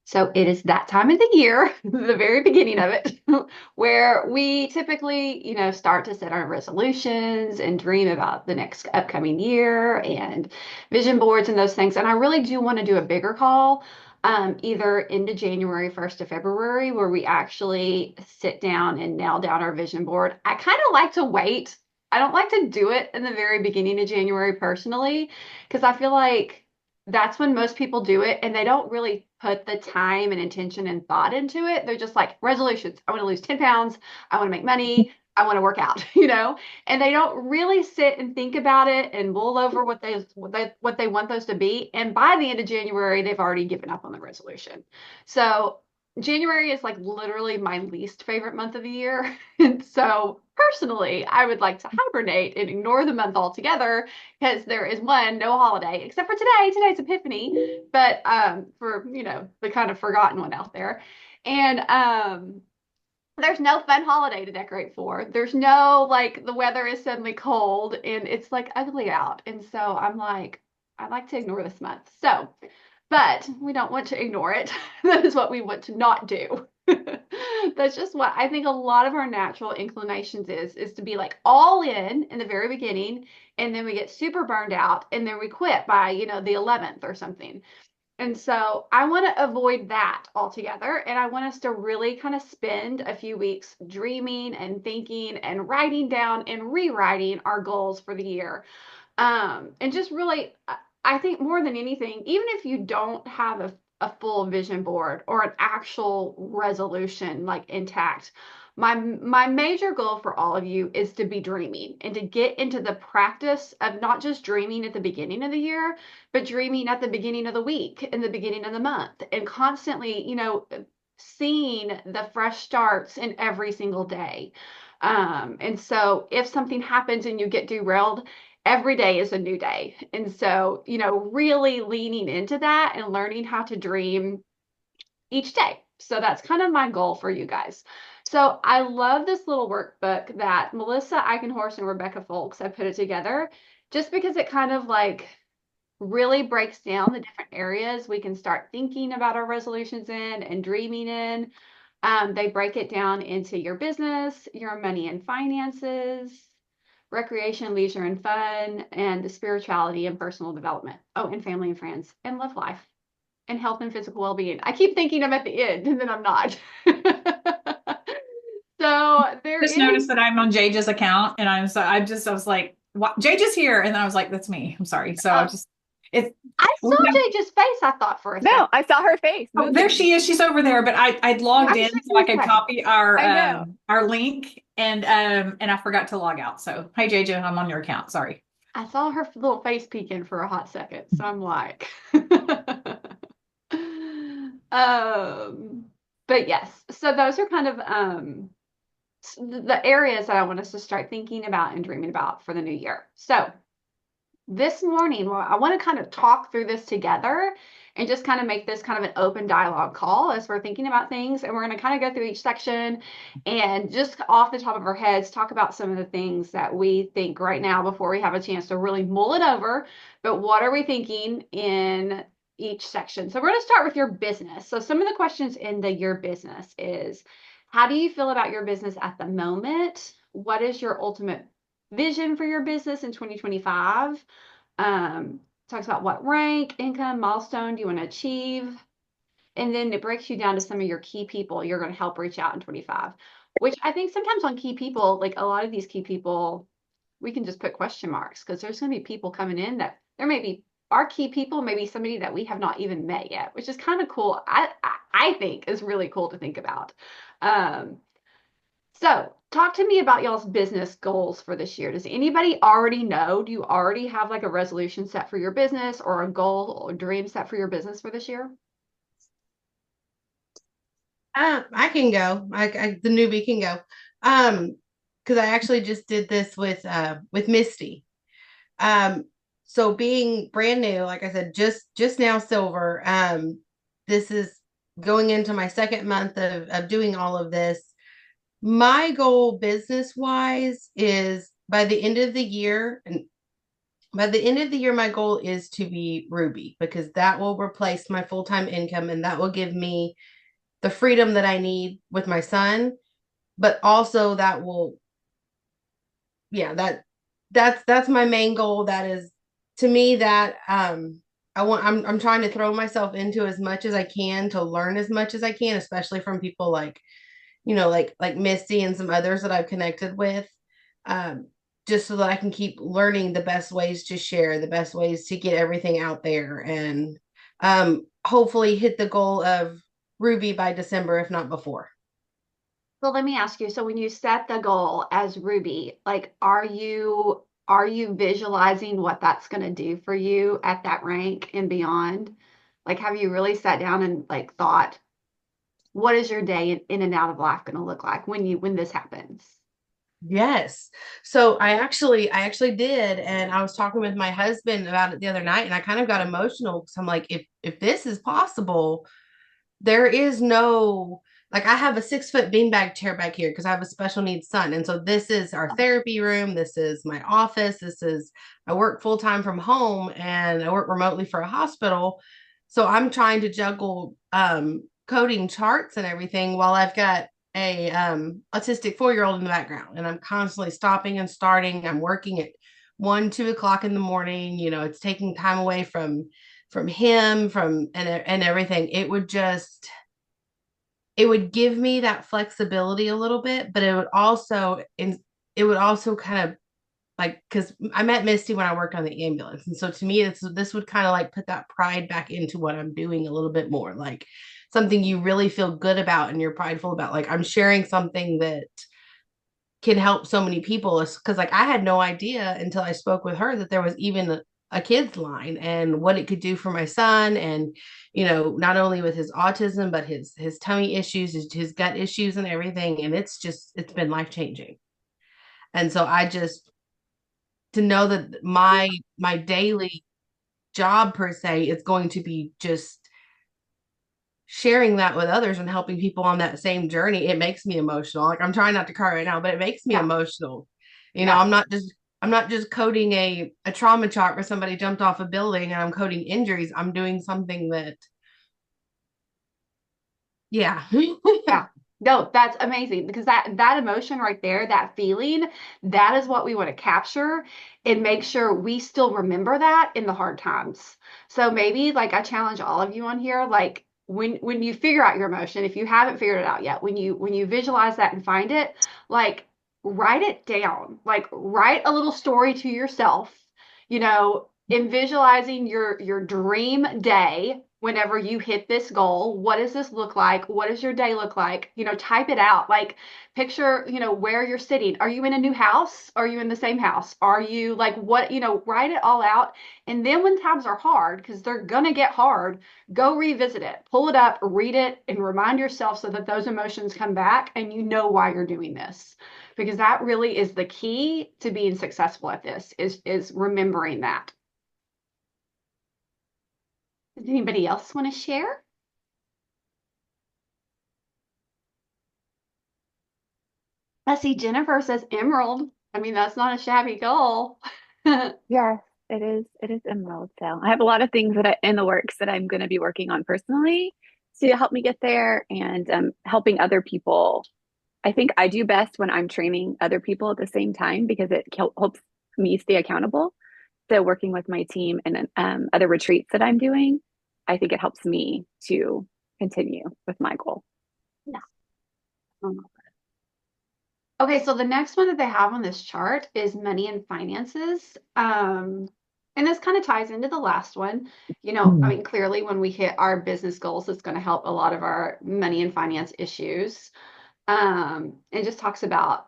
So it is that time of the year, the very beginning of it, where we typically, start to set our resolutions and dream about the next upcoming year and vision boards and those things. And I really do want to do a bigger call, either into January 1st to February, where we actually sit down and nail down our vision board. I kind of like to wait. I don't like to do it in the very beginning of January personally, because I feel like that's when most people do it and they don't really put the time and intention and thought into it. They're just like resolutions. I want to lose 10 pounds. I want to make money. I want to work out, and they don't really sit and think about it and mull over what they want those to be. And by the end of January, they've already given up on the resolution. So January is like literally my least favorite month of the year. And so personally, I would like to hibernate and ignore the month altogether because there is one, no holiday, except for today. Today's Epiphany, but for the kind of forgotten one out there. And there's no fun holiday to decorate for. There's no like the weather is suddenly cold and it's like ugly out. And so I'm like, I like to ignore this month. So, but we don't want to ignore it. That is what we want to not do. That's just what I think a lot of our natural inclinations is to be like all in the very beginning, and then we get super burned out and then we quit by, the 11th or something. And so I want to avoid that altogether. And I want us to really kind of spend a few weeks dreaming and thinking and writing down and rewriting our goals for the year. And just really, I think more than anything, even if you don't have a full vision board or an actual resolution like intact, my major goal for all of you is to be dreaming and to get into the practice of not just dreaming at the beginning of the year, but dreaming at the beginning of the week and the beginning of the month and constantly, seeing the fresh starts in every single day. And so if something happens and you get derailed, every day is a new day. And so, really leaning into that and learning how to dream each day. So that's kind of my goal for you guys. So I love this little workbook that Melissa Eichenhorst and Rebecca Folks have put it together just because it kind of like really breaks down the different areas we can start thinking about our resolutions in and dreaming in. They break it down into your business, your money and finances, recreation, leisure, and fun, and the spirituality and personal development. Oh, and family and friends, and love life, and health and physical well being. I keep thinking I'm at the end, and then I'm not. So there Just is. noticed that I'm on Jage's account and I was like, what? Jage is here. And then I was like, that's me. I'm sorry. So I Uh, just, it, I we saw have, Jage's face. I thought for a No, second. I saw her face oh, there moving. she is. She's over there, but I'd logged I was in just so I gonna could say. copy I know. our link and I forgot to log out. So, hey, JJ, I'm on your account. Sorry. I saw her little face peeking for a hot second, so I'm like, um, but yes. So those are kind of the areas that I want us to start thinking about and dreaming about for the new year. So this morning, well, I want to kind of talk through this together and just kind of make this kind of an open dialogue call as we're thinking about things. And we're going to kind of go through each section and just off the top of our heads, talk about some of the things that we think right now before we have a chance to really mull it over. But what are we thinking in each section? So we're going to start with your business. So some of the questions in the your business is, how do you feel about your business at the moment? What is your ultimate vision for your business in 2025? Talks about what rank, income, milestone do you want to achieve. And then it breaks you down to some of your key people you're going to help reach out in 25, which I think sometimes on key people, like a lot of these key people, we can just put question marks because there's going to be people coming in that there may be our key people, maybe somebody that we have not even met yet, which is kind of cool. I think is really cool to think about. Um, so, talk to me about y'all's business goals for this year. Does anybody already know? Do you already have like a resolution set for your business or a goal or dream set for your business for this year? I can go. The newbie can go. Because I actually just did this with Misty. So being brand new, like I said, just now silver. This is going into my second month of doing all of this. My goal business wise is by the end of the year, and By the end of the year, my goal is to be Ruby because that will replace my full-time income and that will give me the freedom that I need with my son, but also that will, yeah, that's my main goal. That is to me that I'm trying to throw myself into as much as I can to learn as much as I can, especially from people like, like Misty and some others that I've connected with. Um, just so that I can keep learning the best ways to share, the best ways to get everything out there and hopefully hit the goal of Ruby by December, if not before. So let me ask you, so when you set the goal as Ruby, like are you visualizing what that's going to do for you at that rank and beyond? Like have you really sat down and like thought, what is your day in and out of life going to look like when this happens? Yes. So I actually did, and I was talking with my husband about it the other night, and I kind of got emotional because I'm like, if this is possible, there is no, like, I have a 6 foot beanbag chair back here because I have a special needs son, and so this is our therapy room. This is my office. I work full time from home, and I work remotely for a hospital. So I'm trying to juggle coding charts and everything while I've got a autistic 4-year old in the background, and I'm constantly stopping and starting. I'm working at 1, 2 o'clock in the morning. It's taking time away from him, and everything. It would give me that flexibility a little bit, but it would also kind of, like, because I met Misty when I worked on the ambulance, and so to me this would kind of like put that pride back into what I'm doing a little bit more, like something you really feel good about and you're prideful about, like I'm sharing something that can help so many people. Because like I had no idea until I spoke with her that there was even a kids line and what it could do for my son, and not only with his autism but his tummy issues, his gut issues and everything, and it's been life changing. And so I just, to know that my daily job per se is going to be just sharing that with others and helping people on that same journey, it makes me emotional. Like I'm trying not to cry right now, but it makes me Yeah. emotional. Yeah. I'm not just coding a trauma chart where somebody jumped off a building and I'm coding injuries. I'm doing something that, yeah. Yeah. No, that's amazing because that emotion right there, that feeling, that is what we want to capture and make sure we still remember that in the hard times. So maybe like I challenge all of you on here, like when you figure out your emotion, if you haven't figured it out yet, when you visualize that and find it, like write it down. Like write a little story to yourself, in visualizing your dream day whenever you hit this goal. What does this look like? What does your day look like? Type it out. Like picture, where you're sitting. Are you in a new house? Are you in the same house? Are you like what, write it all out. And then when times are hard, because they're gonna get hard, go revisit it, pull it up, read it, and remind yourself so that those emotions come back and you know why you're doing this. Because that really is the key to being successful at this is remembering that. Does anybody else want to share? I see Jennifer says emerald. I mean, that's not a shabby goal. Yes, it is. It is Emerald. So I have a lot of things that in the works that I'm going to be working on personally to help me get there and helping other people. I think I do best when I'm training other people at the same time because it helps me stay accountable. So working with my team and other retreats that I'm doing, I think it helps me to continue with my goal. Yeah. Okay, so the next one that they have on this chart is money and finances. And this kind of ties into the last one. I mean, clearly when we hit our business goals, it's going to help a lot of our money and finance issues. It just talks about,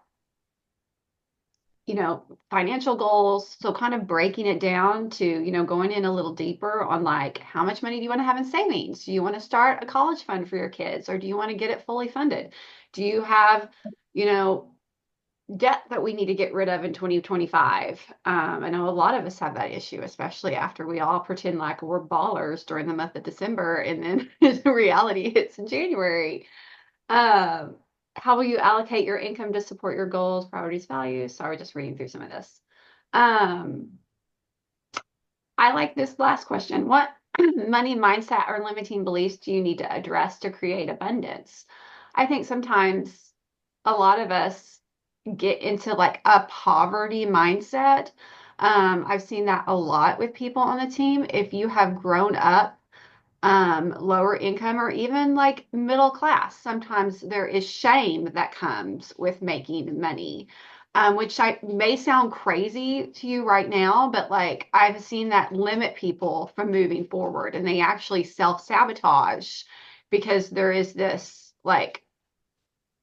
financial goals. So kind of breaking it down to, going in a little deeper on like how much money do you want to have in savings? Do you want to start a college fund for your kids or do you want to get it fully funded? Do you have, you know, debt that we need to get rid of in 2025? I know a lot of us have that issue, especially after we all pretend like we're ballers during the month of December and then the reality hits in January. Um, how will you allocate your income to support your goals, priorities, values? Sorry, just reading through some of this. Um, I like this last question. What money mindset or limiting beliefs do you need to address to create abundance? I think sometimes a lot of us get into like a poverty mindset. I've seen that a lot with people on the team. If you have grown up lower income or even like middle class. Sometimes there is shame that comes with making money, which may sound crazy to you right now, but like I've seen that limit people from moving forward and they actually self-sabotage because there is this like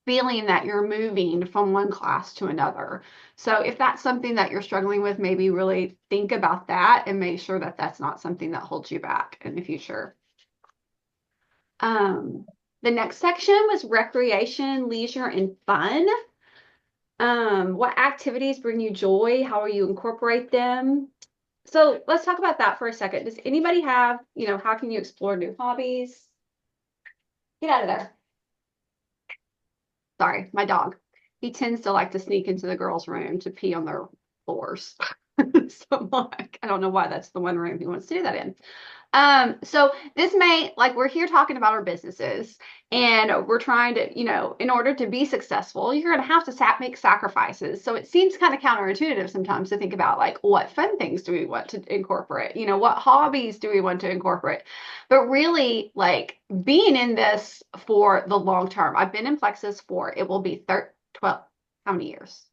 feeling that you're moving from one class to another. So if that's something that you're struggling with, maybe really think about that and make sure that that's not something that holds you back in the future. Um, the next section was recreation, leisure, and fun. What activities bring you joy? How will you incorporate them? So let's talk about that for a second. Does anybody have, how can you explore new hobbies? Get out of there. Sorry, my dog. He tends to like to sneak into the girls' room to pee on their floors. So like, I don't know why that's the one room he wants to do that in. So this like we're here talking about our businesses and we're trying to, in order to be successful, you're going to have to make sacrifices. So it seems kind of counterintuitive sometimes to think about like what fun things do we want to incorporate? What hobbies do we want to incorporate? But really like being in this for the long term. I've been in Plexus for, it will be 12, how many years?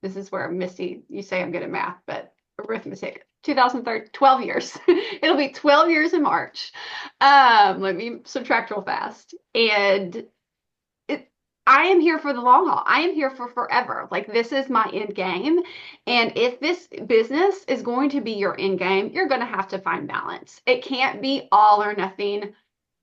This is where Misty, you say I'm good at math, but arithmetic. 2030, 12 years. It'll be 12 years in March. Let me subtract real fast. And I am here for the long haul. I am here for forever. Like this is my end game. And if this business is going to be your end game, you're going to have to find balance. It can't be all or nothing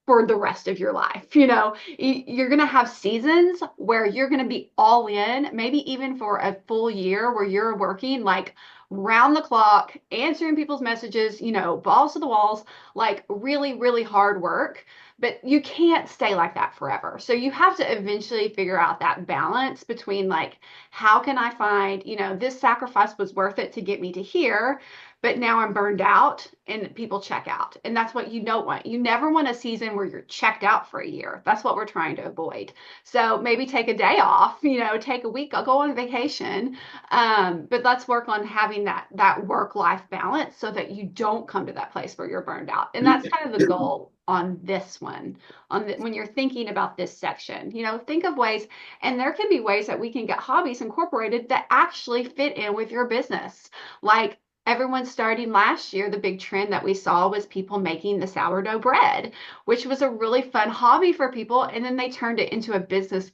for the rest of your life. You're going to have seasons where you're going to be all in, maybe even for a full year where you're working like round the clock, answering people's messages, balls to the walls, like really, really hard work. But you can't stay like that forever. So you have to eventually figure out that balance between like, how can I find, this sacrifice was worth it to get me to here, but now I'm burned out and people check out. And that's what you don't want. You never want a season where you're checked out for a year. That's what we're trying to avoid. So maybe take a day off, take a week, go on vacation. But let's work on having that work-life balance so that you don't come to that place where you're burned out. And that's kind of the goal on this one, when you're thinking about this section, think of ways, and there can be ways that we can get hobbies incorporated that actually fit in with your business. Like everyone starting last year, the big trend that we saw was people making the sourdough bread, which was a really fun hobby for people. And then they turned it into a business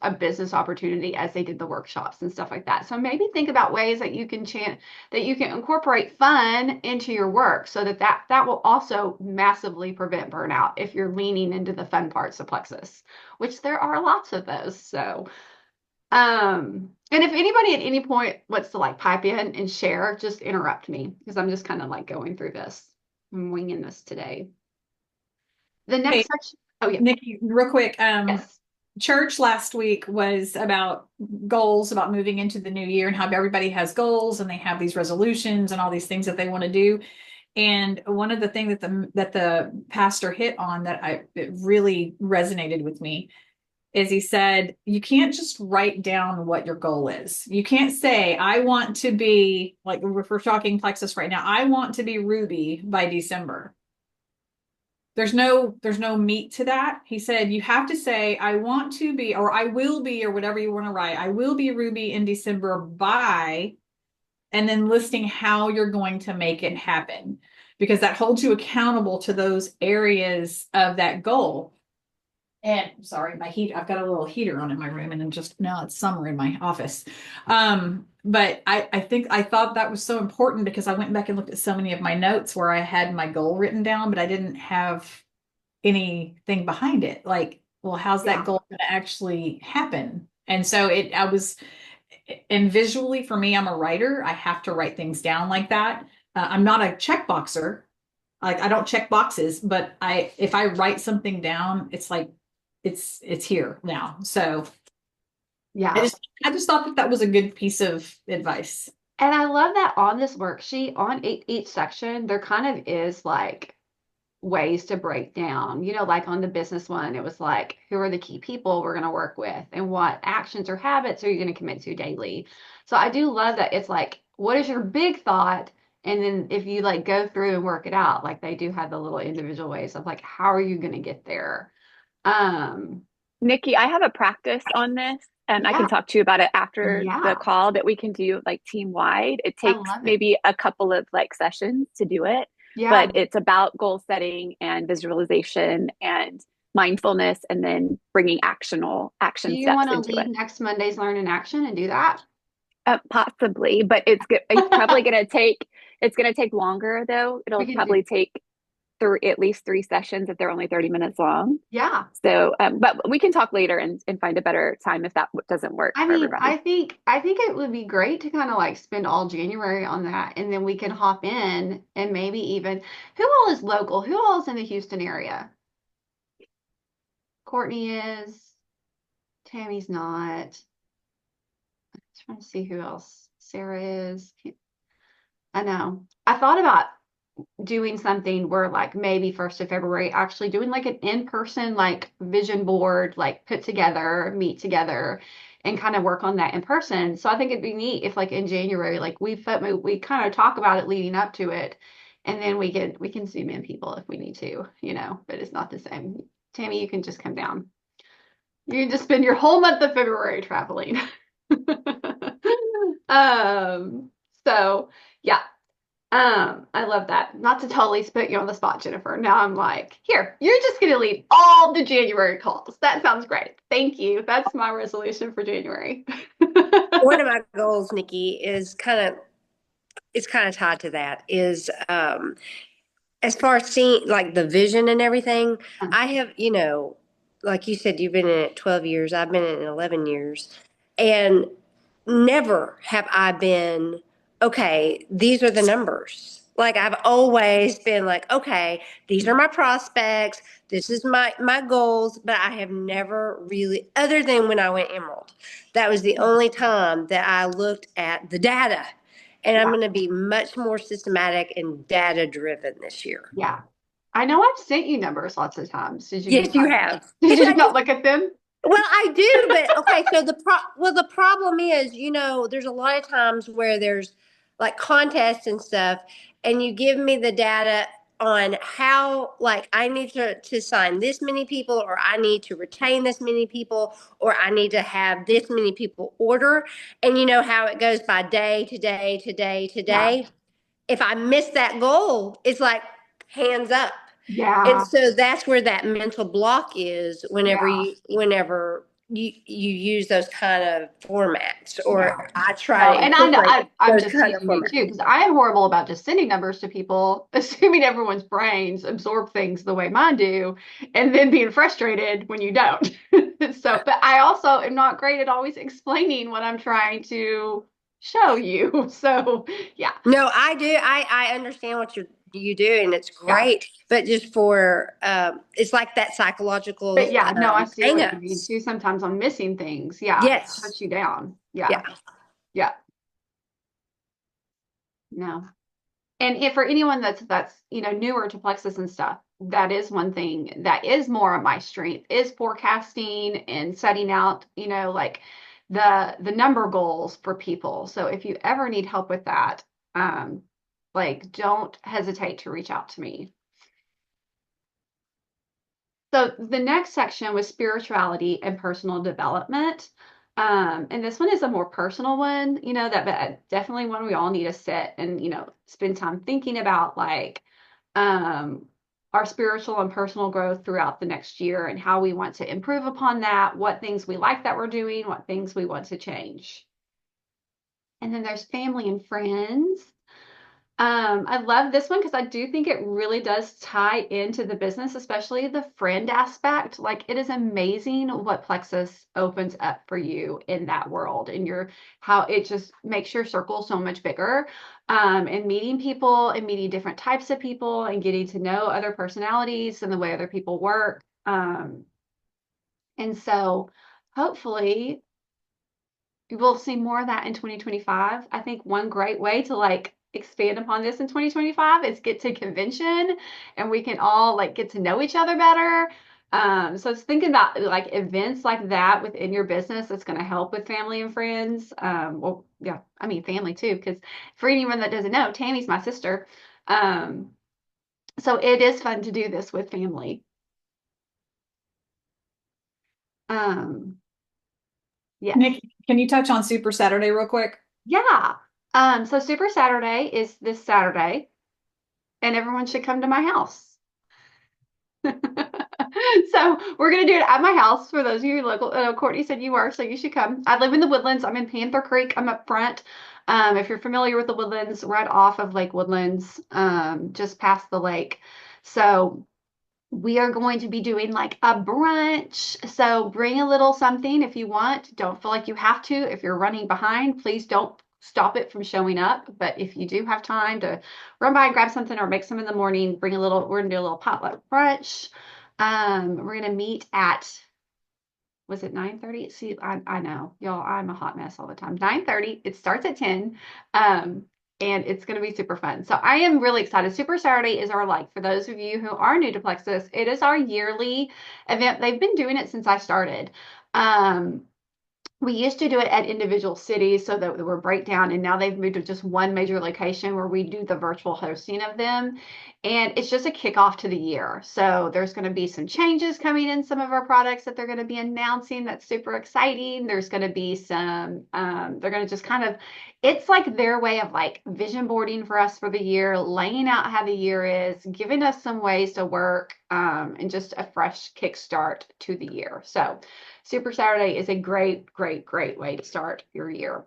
opportunity as they did the workshops and stuff like that. So maybe think about ways that you can incorporate fun into your work so that will also massively prevent burnout if you're leaning into the fun parts of Plexus, which there are lots of those. So and if anybody at any point wants to like pipe in and share, just interrupt me because I'm just kind of like going through this. I'm winging this today. The next section. Oh yeah. Nikki, real quick. Yes. Church last week was about goals, about moving into the new year and how everybody has goals and they have these resolutions and all these things that they want to do. And one of the things that the pastor hit on it really resonated with me is he said, you can't just write down what your goal is. You can't say, I want to be, like if we're talking Plexus right now, I want to be Ruby by December. There's no meat to that. He said, you have to say, I want to be, or I will be, or whatever you want to write. I will be Ruby in December by, and then listing how you're going to make it happen, because that holds you accountable to those areas of that goal. And sorry, I've got a little heater on in my room, and then just now it's summer in my office. But I thought that was so important because I went back and looked at so many of my notes where I had my goal written down, but I didn't have anything behind it. Like, well, how's that goal going to actually happen? And so and visually for me, I'm a writer. I have to write things down like that. I'm not a checkboxer. Like I don't check boxes, but if I write something down, it's like, it's here now. So yeah, I just thought that was a good piece of advice. And I love that on this worksheet, on each section, there kind of is like ways to break down, like on the business one, it was like, who are the key people we're going to work with and what actions or habits are you going to commit to daily? So I do love that it's like, what is your big thought? And then if you like go through and work it out, like they do have the little individual ways of like, how are you going to get there? Um, Nikki, I have a practice on this, and I can yeah, talk to you about it after the yeah, call that we can do like team wide. It I takes love it. maybe a couple of like sessions to do it, Yeah. but it's about goal setting and visualization and mindfulness, and then bringing Do action you steps want to into lead it. next Monday's Learn in Action and do that? Possibly, but it's probably going to take longer though. We It'll can do, probably take at least 3 sessions if they're only 30 minutes long. yeah. So, but we can talk later and find a better time if that doesn't work I for mean, everybody. I think it would be great to kind of like spend all January on that, and then we can hop in and maybe even who all is local? Who all is in the Houston area? Courtney is, Tammy's not. Trying to see who else. Sarah is. I know. I thought about doing something where like maybe 1st of February, actually doing like an in-person like vision board, like put together, meet together and kind of work on that in person. So I think it'd be neat if like in January, like we kind of talk about it leading up to it. And then we can zoom in people if we need to, but it's not the same. Tammy, you can just come down. You can just spend your whole month of February traveling. Um, so yeah, I love that. Not to totally put you on the spot, Jennifer. Now I'm like, here, you're just gonna lead all the January calls. That sounds great. Thank you. That's my resolution for January. One of my goals, Nikki, is it's kind of tied to that is as far as seeing like the vision and everything. I have, like you said, you've been in it 12 years, I've been in it 11 years, and never have I been, okay, these are the numbers. Like I've always been like, okay, these are my prospects, this is my goals, but I have never really, other than when I went Emerald, that was the only time that I looked at the data. And I'm Yeah, going to be much more systematic and data driven this year. yeah. I know I've sent you numbers lots of times. Did you Yes, you have. did Because you I not just, look at them? well, I do, but okay. So the problem is, there's a lot of times where there's like contests and stuff, and you give me the data on how like I need to sign this many people, or I need to retain this many people, or I need to have this many people order, and you know how it goes by day to day to day to Yeah, day. If I miss that goal, it's like hands up. And yeah, so that's where that mental block is yeah, whenever you use those kind of formats, yeah. or I try No, to and I know incorporate I'm those just kind of teasing you too, formats. because I am horrible about just sending numbers to people, assuming everyone's brains absorb things the way mine do, and then being frustrated when you don't. So, but I also am not great at always explaining what I'm trying to show you. So, yeah, No, I do. I understand what you do, and it's yeah. great. But just for it's like that But psychological yeah, no, I see what you mean hangups. too. Sometimes I'm missing things. Yeah, it Yes. shuts you down. Yeah, Yeah. yeah. No. And if for anyone that's newer to Plexus and stuff, that is one thing that is more of my strength is forecasting and setting out, like the number goals for people. So if you ever need help with that, like don't hesitate to reach out to me. So the next section was spirituality and personal development. And this one is a more personal one, but definitely one we all need to sit and, spend time thinking about like um, our spiritual and personal growth throughout the next year and how we want to improve upon that, what things we like that we're doing, what things we want to change. And then there's family and friends. I love this one because I do think it really does tie into the business, especially the friend aspect. Like it is amazing what Plexus opens up for you in that world and how it just makes your circle so much bigger. And meeting people and meeting different types of people and getting to know other personalities and the way other people work. And so hopefully we'll see more of that in 2025. I think one great way to like expand upon this in 2025 is get to convention and we can all like get to know each other better. So it's thinking about like events like that within your business that's going to help with family and friends. Well, yeah, I mean family too, because for anyone that doesn't know, Tammy's my sister. Um, so it is fun to do this with family. Um, yes. Nick, can you touch on Super Saturday real quick? Yeah. So Super Saturday is this Saturday, and everyone should come to my house. So we're gonna do it at my house for those of you local. Courtney said you were, so you should come. I live in the Woodlands. I'm in Panther Creek. I'm up front. If you're familiar with the Woodlands, right off of Lake Woodlands, just past the lake. So we are going to be doing like a brunch. So bring a little something if you want. Don't feel like you have to. If you're running behind, please don't stop it from showing up. But if you do have time to run by and grab something or make some in the morning, bring a little, we're gonna do a little potluck brunch. We're gonna meet at, was it 9:30? See, I know, y'all, I'm a hot mess all the time. 9:30, it starts at 10. And it's going to be super fun. So I am really excited. Super Saturday is our, like, for those of you who are new to Plexus, it is our yearly event. They've been doing it since I started. We used to do it at individual cities so that they were breakdown, and now they've moved to just one major location where we do the virtual hosting of them. And it's just a kickoff to the year. So there's going to be some changes coming in some of our products that they're going to be announcing. That's super exciting. There's going to be some, they're going to just kind of, it's like their way of like vision boarding for us for the year, laying out how the year is, giving us some ways to work, and just a fresh kickstart to the year. So Super Saturday is a great, great, great way to start your year.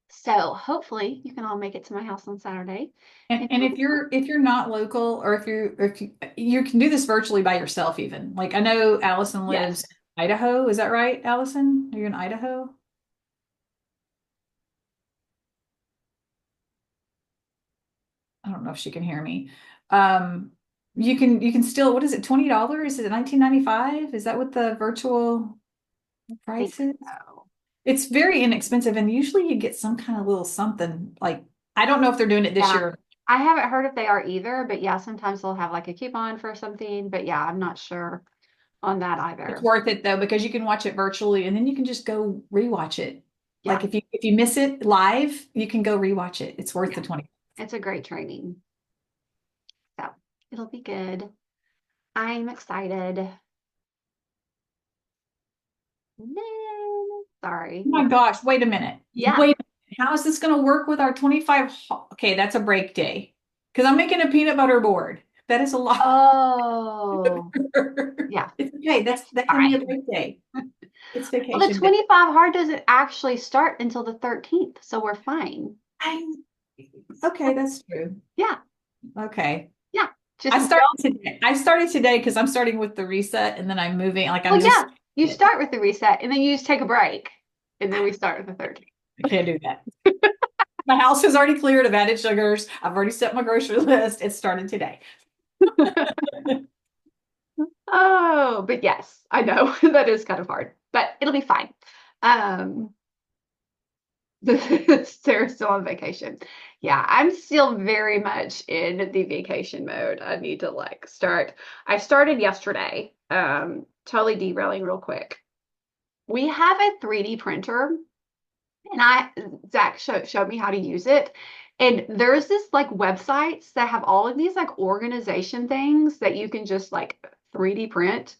So hopefully you can all make it to my house on Saturday. And if you're not local, or if you can do this virtually by yourself even. Like I know Allison lives in Idaho. Is that right, Allison? Are you in Idaho? I don't know if she can hear me. You can still, what is it, $20? Is it 19.95? Is that what the virtual price is? So. It's very inexpensive, and usually you get some kind of little something. Like I don't know if they're doing it this year. I haven't heard if they are either, but yeah, sometimes they'll have like a coupon for something. But yeah, I'm not sure on that either. It's worth it though, because you can watch it virtually and then you can just go rewatch it. Yeah. Like if you miss it live, you can go rewatch it. It's worth the 20. It's a great training. So it'll be good. I'm excited. Sorry. Oh my gosh, wait a minute. Yeah. Wait a minute. How is this going to work with our 25? Okay, that's a break day. Because I'm making a peanut butter board. That is a lot. Oh. Yeah. It's okay. That can be a break day. It's vacation. Well, the 25 hard doesn't actually start until the 13th, so we're fine. Okay, that's true. Yeah. Okay. Yeah. I started today because I'm starting with the reset, and then I'm moving. Like I'm yeah. You start with the reset, and then you just take a break, and then we start with the 13th. I can't do that. My house is already cleared of added sugars. I've already set my grocery list. It started today. Oh, but yes, I know that is kind of hard, but it'll be fine. Sarah's still on vacation. Yeah, I'm still very much in the vacation mode. I need to like start. I started yesterday. Totally derailing real quick. We have a 3D printer, and Zach showed me how to use it. And there's this like websites that have all of these like organization things that you can just like 3D print.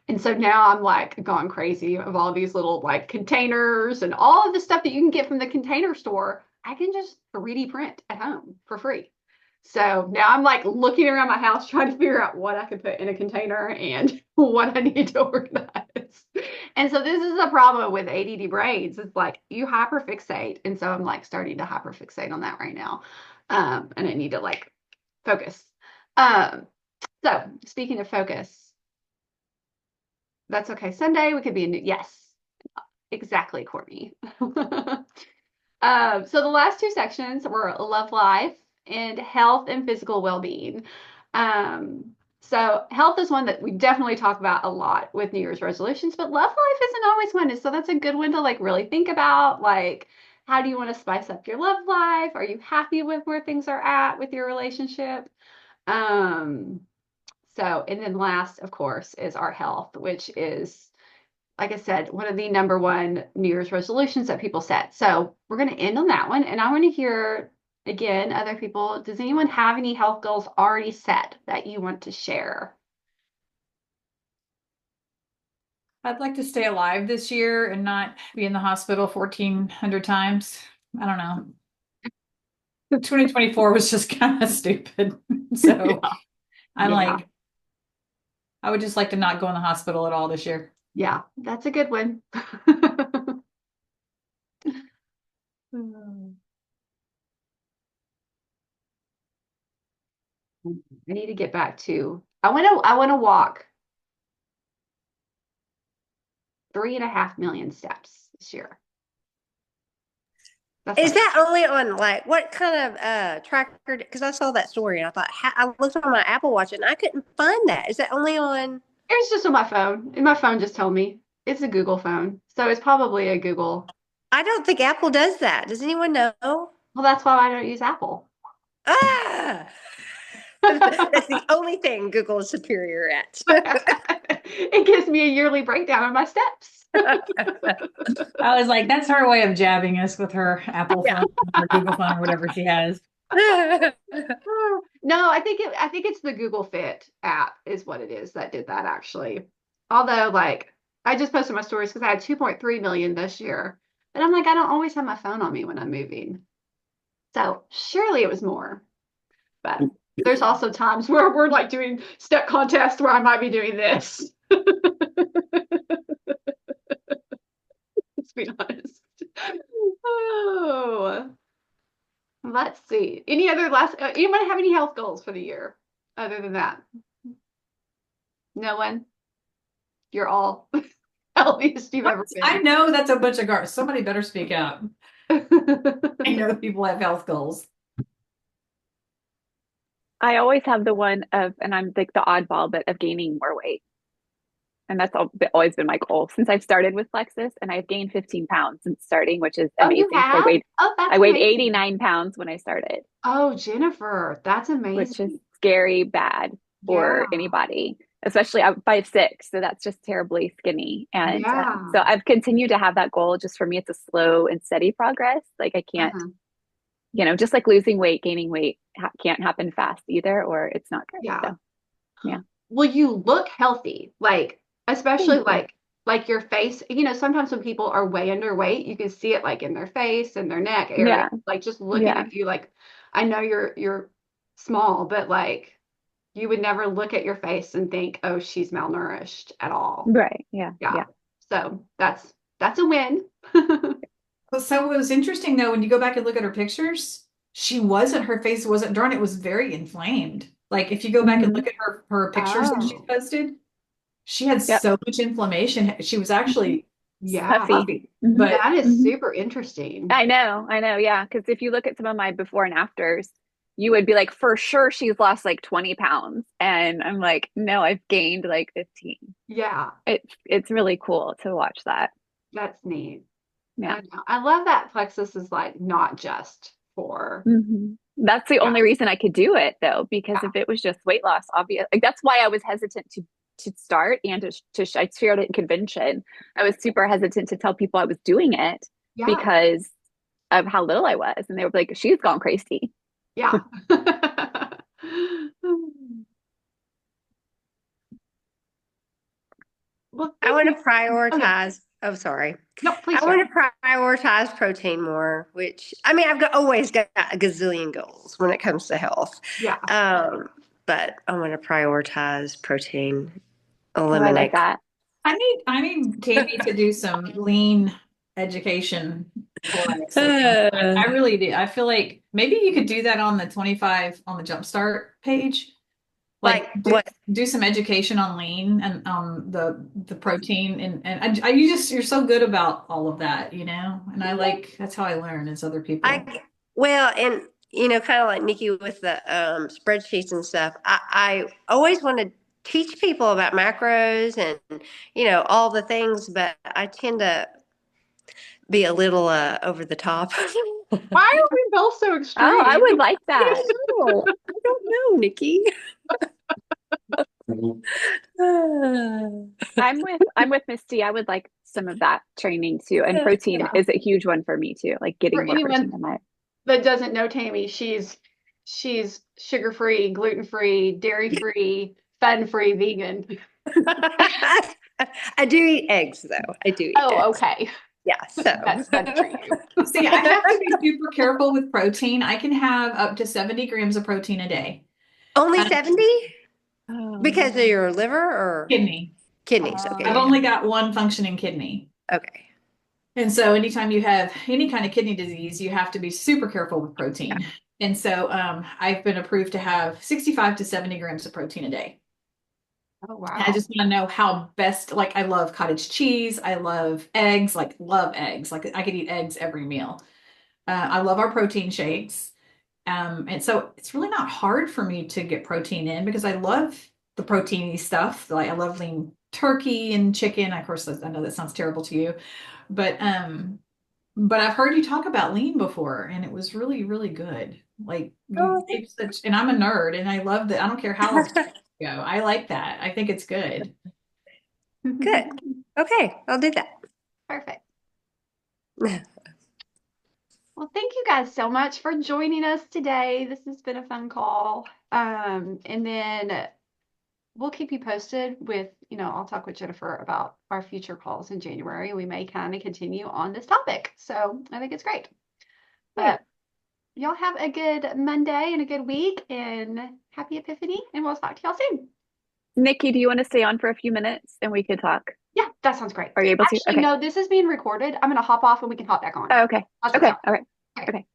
And so now I'm like gone crazy of all these little like containers and all of the stuff that you can get from the Container Store. I can just 3D print at home for free. So now I'm like looking around my house trying to figure out what I could put in a container and what I need to organize. And so this is a problem with ADD brains. It's like you hyperfixate. And so I'm like starting to hyperfixate on that right now. And I need to like focus. So speaking of focus, that's okay. Sunday, we could be yes, exactly, Courtney. So the last two sections were love life and health and physical well-being. So health is one that we definitely talk about a lot with New Year's resolutions, but love life isn't always one. So that's a good one to like really think about. Like, how do you want to spice up your love life? Are you happy with where things are at with your relationship? Um, so, and then last, of course, is our health, which is, like I said, one of the number one New Year's resolutions that people set. So we're going to end on that one. And I want to hear again, other people. Does anyone have any health goals already set that you want to share? I'd like to stay alive this year and not be in the hospital 1,400 times. I don't know. 2024 was just kind of stupid. So I'm Yeah. like, I would just like to not go in the hospital at all this year. Yeah, that's a good one. I need to get back to, I want to walk 3.5 million steps this year. That's Is like, that only on like what kind of tracker? Because I saw that story and I thought I looked on my Apple Watch and I couldn't find that. Is that only on? it's just on my phone. And my phone just told me it's a Google phone. So it's probably a Google. I don't think Apple does that. Does anyone know? Well, that's why I don't use Apple. Ah, that's the only thing Google is superior at. It gives me a yearly breakdown of my steps. I was like, that's her way of jabbing us with her Apple phone or Google phone or whatever she has. No, I think it's the Google Fit app is what it is that did that actually. Although like I just posted my stories because I had 2.3 million this year. But I'm like, I don't always have my phone on me when I'm moving. So surely it was more. But there's also times where we're like doing step contests where I might be doing this. Let's be honest. Oh, let's see. Any other anyone have any health goals for the year other than that? No one? You're all healthiest you've ever I been. know that's a bunch of garbage. Somebody better speak out. I know people have health goals. I always have the one of, and I'm like the oddball, but of gaining more weight. And that's always been my goal since I've started with Plexus, and I've gained 15 pounds since starting, which is Oh, you amazing. have? Oh, that's I weighed amazing. 89 pounds when I started, Oh, Jennifer, that's which amazing. is scary bad for Yeah. anybody, especially I'm 5'6", so that's just terribly skinny. And Yeah. so I've continued to have that goal. Just for me, it's a slow and steady progress. Like I can't, just like losing weight, gaining weight can't happen fast either, or it's not good. Yeah. So, yeah. Well, you look healthy, like especially Thank you. like your face. Sometimes when people are way underweight, you can see it like in their face and their neck area. Yeah. Like just looking Yeah. at you, like I know you're small, but like you would never look at your face and think, oh, she's malnourished at all. Right. Yeah. Yeah. Yeah. So that's a win. So it was interesting though, when you go back and look at her pictures, her face wasn't drawn, it was very inflamed. Like if you go back and look at her pictures that she Oh. posted, she had Yep. so much inflammation. She was actually Yeah. puffy, Mhm. but That is Mhm. super interesting. I know. Yeah. Because if you look at some of my before and afters, you would be like, for sure, she's lost like 20 pounds. And I'm like, no, I've gained like 15. Yeah, It's really cool to watch that. that's neat. Yeah. I know. I love that Plexus is like not just for That's the Yeah. only reason I could do it though, because Yeah. if it was just weight loss, obvious, like that's why I was hesitant to start and I shared it in convention. I was super hesitant to tell people I was doing it Yeah. because of how little I was, and they were like, "She's gone crazy." Yeah. Well, I want to thank you. prioritize. Oh, sorry. No, please I want to prioritize protein more, which I mean, always got a gazillion goals when it comes to health. Yeah. But I want to prioritize protein, Oh, I eliminate. like that. I need Katie to do some lean education for us. I really do. I feel like maybe you could do that on the 25 on the Jumpstart page. Like what? Do some education on lean and the protein and you're so good about all of that, and I like that's how I learn as other people. Well, and kind of like Nikki with the spreadsheets and stuff. I always want to teach people about macros and all the things, but I tend to be a little over the top. Why are we both so extreme? Oh, I would like I that. don't know, Nikki. I'm with Misty. I would like some of that training too. And protein Yeah. is a huge one for me too. Like getting For more anyone protein in my that doesn't know Tammy, she's sugar-free, gluten-free, dairy-free, fat-free, vegan. I do eat eggs, though. I do eat eggs. Oh, okay. Yeah, so That's for you. See, I have to be super careful with protein. I can have up to 70 grams of protein a day. only Um, 70 Oh. because of your liver or Kidney. kidneys. Okay, I've only got one functioning kidney. okay. And so anytime you have any kind of kidney disease, you have to be super careful with protein. And so I've been approved to have 65 to 70 grams of protein a day. Oh, And wow. I just want to know how best, like I love cottage cheese. I love eggs, like love eggs. Like I could eat eggs every meal. I love our protein shakes. And so it's really not hard for me to get protein in because I love the proteiny stuff. Like I love lean turkey and chicken. Of course, I know that sounds terrible to you, but I've heard you talk about lean before, and it was really, really good. Like you gave such, and I'm a nerd, and I love that. I don't care how it's go. I like that. I think it's good. Good. Okay, I'll do that. Perfect. Well, thank you guys so much for joining us today. This has been a fun call. And then we'll keep you posted with, I'll talk with Jennifer about our future calls in January. We may kind of continue on this topic. So I think it's great. But y'all have a good Monday and a good week and happy Epiphany. And we'll talk to y'all soon. Nikki, do you want to stay on for a few minutes and we could talk? Yeah, that sounds great. Are you able to? Actually, Okay. no, this is being recorded. I'm going to hop off and we can hop back on. Oh, okay. I'll just Okay. talk. All right. Okay. Okay.